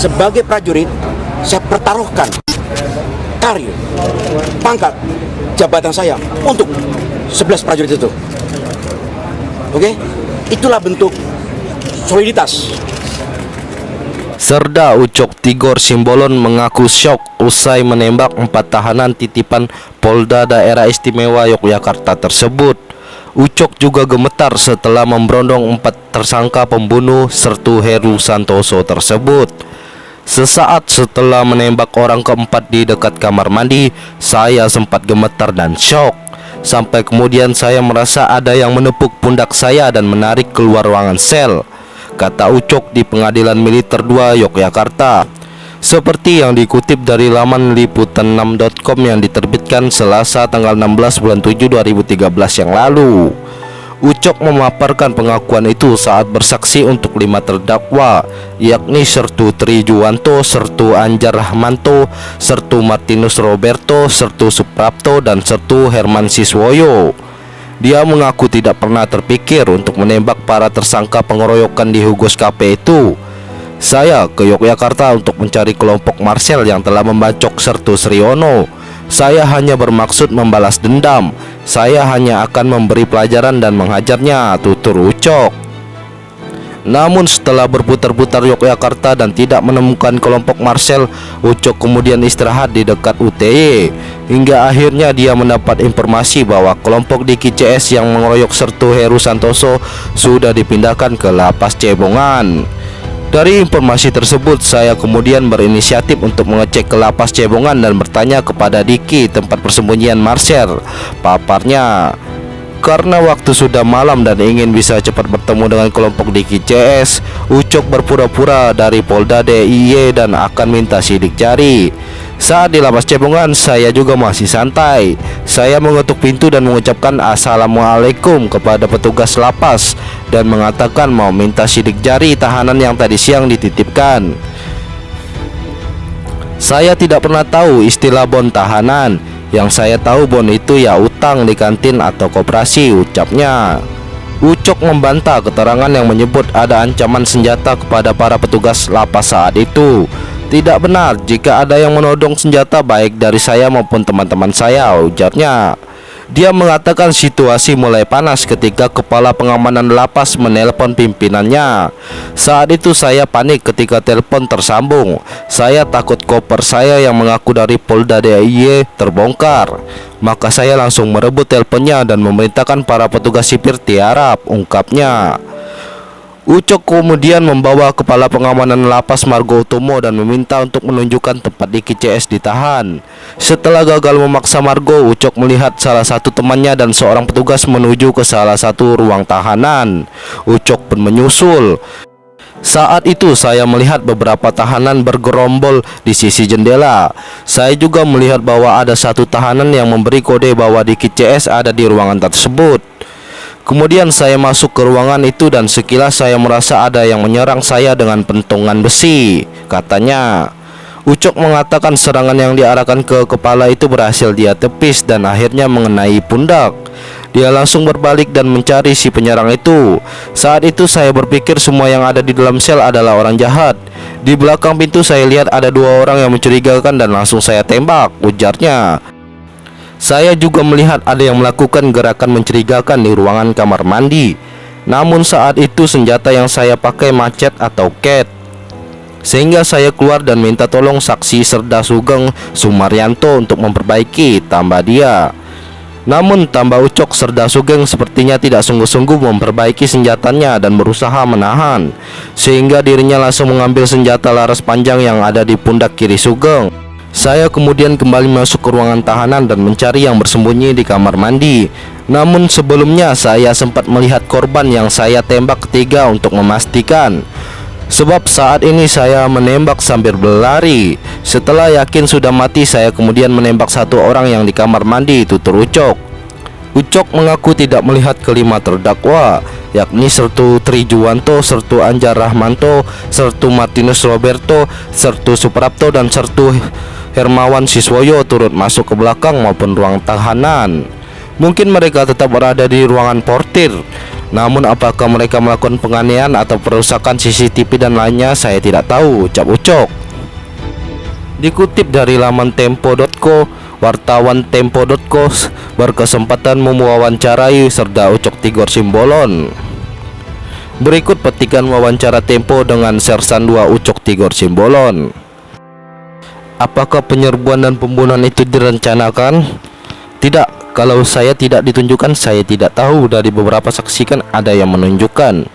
sebagai prajurit, saya pertaruhkan karir, pangkat, jabatan saya untuk 11 prajurit itu. Oke? Itulah bentuk soliditas. Serda Ucok Tigor Simbolon mengaku syok usai menembak 4 tahanan titipan Polda Daerah Istimewa Yogyakarta tersebut. Ucok juga gemetar setelah memberondong 4 tersangka pembunuh Sertu Heru Santoso tersebut. Sesaat setelah menembak orang keempat di dekat kamar mandi, saya sempat gemetar dan syok. Sampai kemudian saya merasa ada yang menepuk pundak saya dan menarik keluar ruangan sel, kata Ucok di Pengadilan Militer 2 Yogyakarta. Seperti yang dikutip dari laman liputan6.com yang diterbitkan Selasa tanggal 16 bulan 7 2013 yang lalu. Ucok memaparkan pengakuan itu saat bersaksi untuk 5 terdakwa, yakni Sertu Trijuwanto, Sertu Anjar Rahmanto, Sertu Martinus Roberto, Sertu Suprapto, dan Sertu Herman Siswoyo. Dia mengaku tidak pernah terpikir untuk menembak para tersangka pengeroyokan di Hugos Cafe itu. Saya ke Yogyakarta untuk mencari kelompok Marcel yang telah membacok Sertu Sriono. Saya hanya bermaksud membalas dendam. Saya hanya akan memberi pelajaran dan menghajarnya, tutur Ucok. Namun setelah berputar-putar Yogyakarta dan tidak menemukan kelompok Marcel, Ucok kemudian istirahat di dekat UTY. Hingga akhirnya dia mendapat informasi bahwa kelompok di KCS yang mengeroyok Sertu Heru Santoso sudah dipindahkan ke Lapas Cebongan. Dari informasi tersebut, saya kemudian berinisiatif untuk mengecek ke Lapas Cebongan dan bertanya kepada Diki tempat persembunyian Marcel. Paparnya, karena waktu sudah malam dan ingin bisa cepat bertemu dengan kelompok Diki CS, Ucok berpura-pura dari Polda DIY dan akan minta sidik jari. Saat di Lapas Cebongan, saya juga masih santai. Saya mengetuk pintu dan mengucapkan assalamualaikum kepada petugas lapas dan mengatakan mau minta sidik jari tahanan yang tadi siang dititipkan. Saya tidak pernah tahu istilah bon tahanan. Yang saya tahu bon itu ya utang di kantin atau koperasi, ucapnya. Ucok membantah keterangan yang menyebut ada ancaman senjata kepada para petugas lapas saat itu. Tidak benar jika ada yang menodong senjata baik dari saya maupun teman-teman saya, ujarnya. Dia mengatakan situasi mulai panas ketika kepala pengamanan lapas menelpon pimpinannya. Saat itu saya panik ketika telepon tersambung. Saya takut koper saya yang mengaku dari Polda DIY terbongkar. Maka saya langsung merebut teleponnya dan memerintahkan para petugas sipir tiarap, ungkapnya. Ucok kemudian membawa kepala pengamanan lapas Margo Utomo dan meminta untuk menunjukkan tempat Diki CS ditahan. Setelah gagal memaksa Margo, Ucok melihat salah satu temannya dan seorang petugas menuju ke salah satu ruang tahanan. Ucok pun menyusul. Saat itu saya melihat beberapa tahanan bergerombol di sisi jendela. Saya juga melihat bahwa ada satu tahanan yang memberi kode bahwa Diki CS ada di ruangan tersebut. Kemudian saya masuk ke ruangan itu dan sekilas saya merasa ada yang menyerang saya dengan pentungan besi, katanya. Ucok mengatakan serangan yang diarahkan ke kepala itu berhasil dia tepis dan akhirnya mengenai pundak. Dia langsung berbalik dan mencari si penyerang itu. Saat itu saya berpikir semua yang ada di dalam sel adalah orang jahat. Di belakang pintu saya lihat ada 2 orang yang mencurigakan dan langsung saya tembak, ujarnya. Saya juga melihat ada yang melakukan gerakan mencurigakan di ruangan kamar mandi. Namun saat itu senjata yang saya pakai macet atau cat, sehingga saya keluar dan minta tolong saksi Serda Sugeng Sumaryanto untuk memperbaiki, tambah dia. Namun tambah Ucok, Serda Sugeng sepertinya tidak sungguh-sungguh memperbaiki senjatanya dan berusaha menahan, sehingga dirinya langsung mengambil senjata laras panjang yang ada di pundak kiri Sugeng. Saya kemudian kembali masuk ke ruangan tahanan dan mencari yang bersembunyi di kamar mandi. Namun sebelumnya saya sempat melihat korban yang saya tembak ketiga untuk memastikan. Sebab saat ini saya menembak sambil berlari. Setelah yakin sudah mati, saya kemudian menembak satu orang yang di kamar mandi, tutur Ucok. Ucok mengaku tidak melihat kelima terdakwa, yakni Sertu Trijuwanto, Sertu Anjar Rahmanto, Sertu Martinus Roberto, Sertu Suprapto, dan Sertu Hermawan Siswoyo turut masuk ke belakang maupun ruang tahanan. Mungkin mereka tetap berada di ruangan portir. Namun apakah mereka melakukan penganiayaan atau perusakan CCTV dan lainnya, saya tidak tahu, ucap Ucok. Dikutip dari laman Tempo.co, wartawan Tempo.co berkesempatan mewawancarai Serda Ucok Tigor Simbolon. Berikut petikan wawancara Tempo dengan Sersan 2 Ucok Tigor Simbolon. Apakah penyerbuan dan pembunuhan itu direncanakan? Tidak, kalau saya tidak ditunjukkan, saya tidak tahu. Dari beberapa saksi kan ada yang menunjukkan.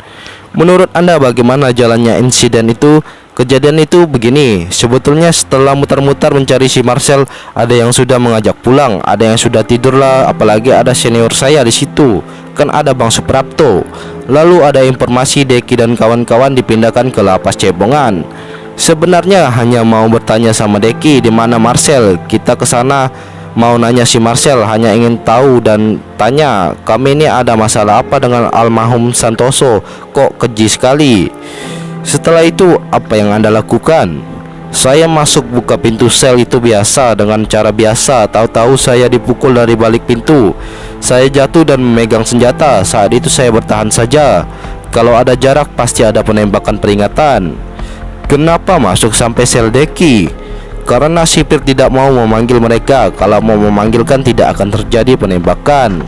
Menurut Anda bagaimana jalannya insiden itu? Kejadian itu begini, sebetulnya setelah mutar-mutar mencari si Marcel, ada yang sudah mengajak pulang, ada yang sudah tidur lah, apalagi ada senior saya di situ. Kan ada Bang Suprapto. Lalu ada informasi Deki dan kawan-kawan dipindahkan ke lapas Cebongan. Sebenarnya hanya mau bertanya sama Deki di mana Marcel. Kita ke sana mau nanya si Marcel, hanya ingin tahu dan tanya, kami ini ada masalah apa dengan almarhum Santoso, kok keji sekali. Setelah itu apa yang Anda lakukan? Saya masuk buka pintu sel itu biasa, dengan cara biasa. Tahu-tahu saya dipukul dari balik pintu. Saya jatuh dan memegang senjata. Saat itu saya bertahan saja. Kalau ada jarak pasti ada penembakan peringatan. Kenapa masuk sampai sel Deki? Karena sipir tidak mau memanggil mereka. Kalau mau memanggilkan tidak akan terjadi penembakan.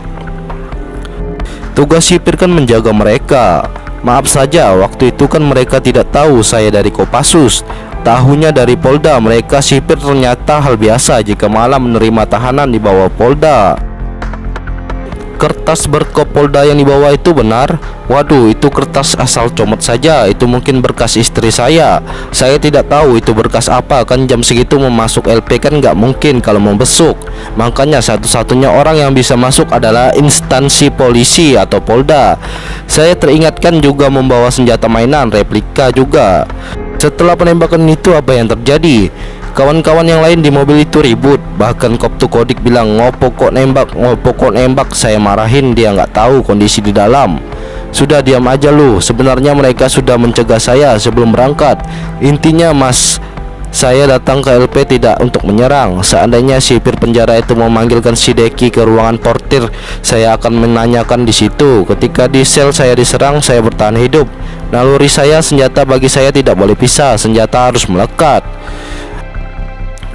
Tugas sipir kan menjaga mereka. Maaf saja, waktu itu kan mereka tidak tahu saya dari Kopassus, tahunya dari Polda. Mereka sipir ternyata hal biasa jika malam menerima tahanan di bawah Polda. Kertas berkop Polda yang dibawa itu benar? Waduh, itu kertas asal comot saja. Itu mungkin berkas istri saya. Saya tidak tahu itu berkas apa. Kan jam segitu mau masuk LP kan nggak mungkin kalau mau besuk. Makanya satu-satunya orang yang bisa masuk adalah instansi polisi atau Polda. Saya teringatkan juga membawa senjata mainan, replika juga. Setelah penembakan itu apa yang terjadi? Kawan-kawan yang lain di mobil itu ribut. Bahkan Koptu Kodik bilang, ngopo kok nembak, ngopo kok nembak. Saya marahin, dia nggak tahu kondisi di dalam. Sudah diam aja lu. Sebenarnya mereka sudah mencegah saya sebelum berangkat. Intinya mas, saya datang ke LP tidak untuk menyerang. Seandainya sipir penjara itu memanggilkan si Deki ke ruangan portir, saya akan menanyakan di situ. Ketika di sel saya diserang, saya bertahan hidup. Naluri saya, senjata bagi saya tidak boleh pisah. Senjata harus melekat.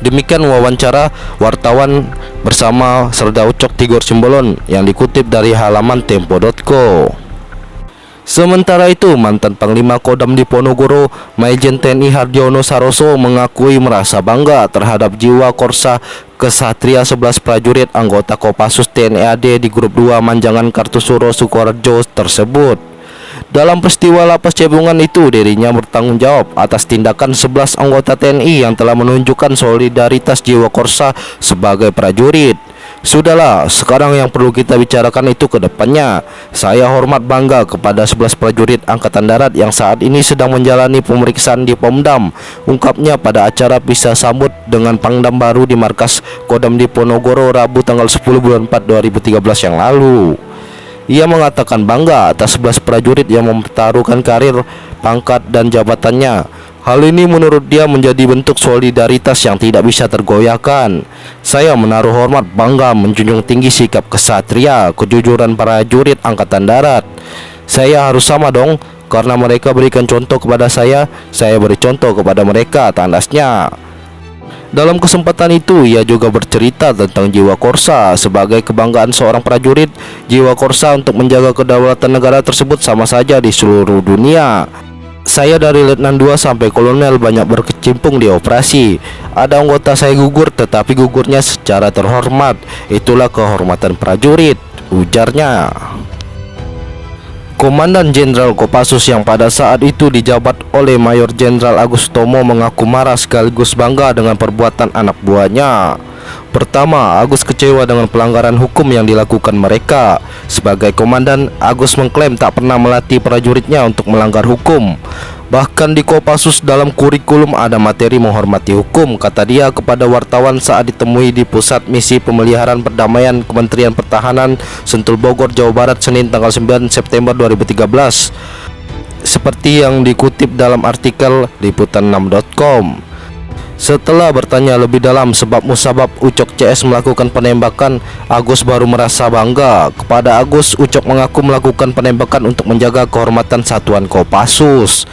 Demikian wawancara wartawan bersama Serda Ucok Tigor Simbolon yang dikutip dari halaman Tempo.co. Sementara itu, mantan Panglima Kodam Diponegoro, Majen TNI Hardiono Saroso mengakui merasa bangga terhadap jiwa korsa kesatria 11 prajurit anggota Kopassus TNI AD di Grup 2 Manjangan Kartusuro Sukoharjo tersebut. Dalam peristiwa lapas Cebongan itu, dirinya bertanggung jawab atas tindakan 11 anggota TNI yang telah menunjukkan solidaritas jiwa korsa sebagai prajurit. Sudahlah, sekarang yang perlu kita bicarakan itu ke depannya. Saya hormat bangga kepada 11 prajurit Angkatan Darat yang saat ini sedang menjalani pemeriksaan di Pomdam, ungkapnya pada acara pisah sambut dengan Pangdam baru di markas Kodam Diponegoro Rabu tanggal 10 bulan 4 2013 yang lalu. Ia mengatakan bangga atas 11 prajurit yang mempertaruhkan karir, pangkat, dan jabatannya. Hal ini menurut dia menjadi bentuk solidaritas yang tidak bisa tergoyahkan. Saya menaruh hormat, bangga, menjunjung tinggi sikap kesatria, kejujuran prajurit Angkatan Darat. Saya harus sama dong, karena mereka berikan contoh kepada saya beri contoh kepada mereka, tandasnya. Dalam kesempatan itu, ia juga bercerita tentang jiwa korsa sebagai kebanggaan seorang prajurit. Jiwa korsa untuk menjaga kedaulatan negara tersebut sama saja di seluruh dunia. Saya dari Letnan 2 sampai Kolonel banyak berkecimpung di operasi. Ada anggota saya gugur, tetapi gugurnya secara terhormat. Itulah kehormatan prajurit, ujarnya. Komandan Jenderal Kopassus yang pada saat itu dijabat oleh Mayor Jenderal Agus Tomo mengaku marah sekaligus bangga dengan perbuatan anak buahnya. Pertama, Agus kecewa dengan pelanggaran hukum yang dilakukan mereka. Sebagai komandan, Agus mengklaim tak pernah melatih prajuritnya untuk melanggar hukum. Bahkan di Kopassus dalam kurikulum ada materi menghormati hukum, kata dia kepada wartawan saat ditemui di Pusat Misi Pemeliharaan Perdamaian Kementerian Pertahanan, Sentul, Bogor, Jawa Barat, Senin tanggal 9 September 2013. Seperti yang dikutip dalam artikel liputan6.com. Setelah bertanya lebih dalam sebab musabab Ucok CS melakukan penembakan, Agus baru merasa bangga. Kepada Agus, Ucok mengaku melakukan penembakan untuk menjaga kehormatan satuan Kopassus.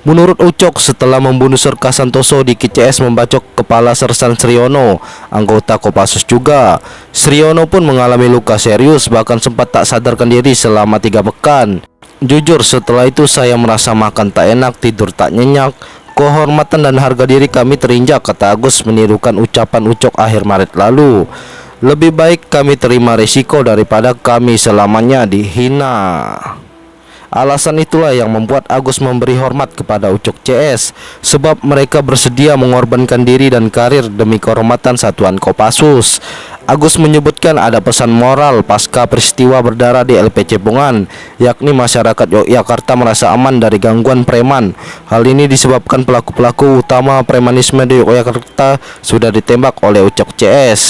Menurut Ucok, setelah membunuh Serka Santoso, Diki CS membacok kepala Sersan Sriono, anggota Kopassus juga. Sriono pun mengalami luka serius, bahkan sempat tak sadarkan diri selama 3 pekan. Jujur, setelah itu saya merasa makan tak enak, tidur tak nyenyak. Kehormatan dan harga diri kami terinjak, kata Agus menirukan ucapan Ucok akhir Maret lalu. Lebih baik kami terima risiko daripada kami selamanya dihina. Alasan itulah yang membuat Agus memberi hormat kepada Ucok CS, sebab mereka bersedia mengorbankan diri dan karir demi kehormatan satuan Kopassus. Agus menyebutkan ada pesan moral pasca peristiwa berdarah di LPC Cepungan, yakni masyarakat Yogyakarta merasa aman dari gangguan preman. Hal ini disebabkan pelaku-pelaku utama premanisme di Yogyakarta sudah ditembak oleh Ucok CS.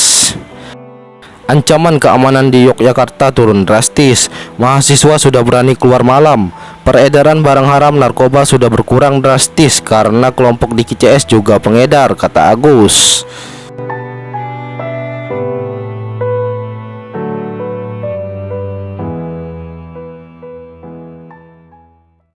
Ancaman keamanan di Yogyakarta turun drastis. Mahasiswa sudah berani keluar malam. Peredaran barang haram narkoba sudah berkurang drastis karena kelompok Diki CS juga pengedar, kata Agus.